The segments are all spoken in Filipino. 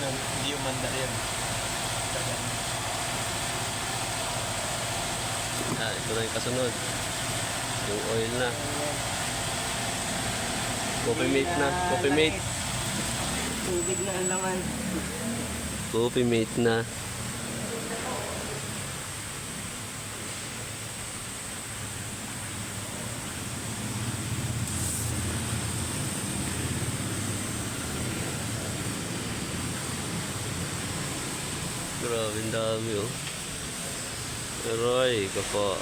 yun, hindi umanda yun. Ito na yung kasunod. Yung oil na. Coffee mate na. Coffee mate. Tubig na ang laman. Coffee mate na. Grabe, ang dami oh. Aroy, kapo.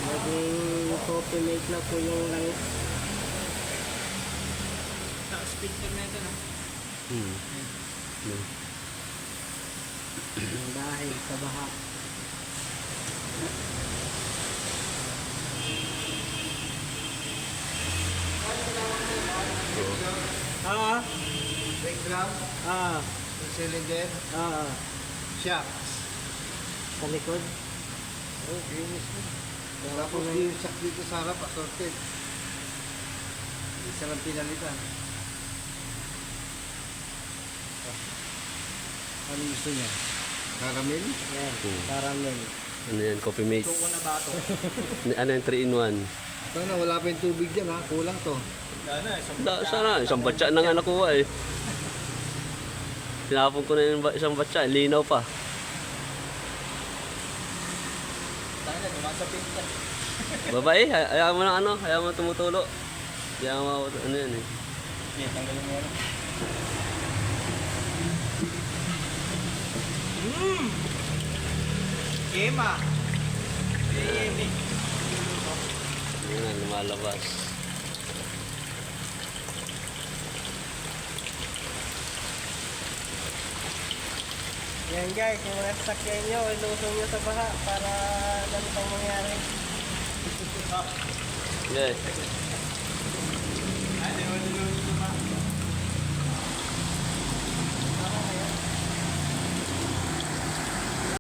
Maging coffee mate na po yung langis. Naka-speaker na ito, no? Dahil sa baha. Ah, Background, cylinder, shocks. sa likod. Oh, greenish mo. Tapos yung shock dito sa harap, assorted. Isa lang pinalitan. Ano gusto niya? Caramel? Yan, caramel. Ano yan, coffee mate. Tuko na bato. Ano yung 3-in-1? Sana wala pa yung tubig dyan ha, kulang to. Sana, isang batya na nga nakuha eh. Tinapon ko na yung isang batya, linaw pa. Sana, dumasapit ka. Babae, hayaan mo na ano, hayaan mo tumutulo. Hayaan mo ano yan eh. Okay, tanggalin mo yan. Kema! Kemi! Yan na, lumalabas. Yan guys, yung mga sasakyan nyo, ilusong nyo sa baha para ganitong mangyari. Yes. Ano,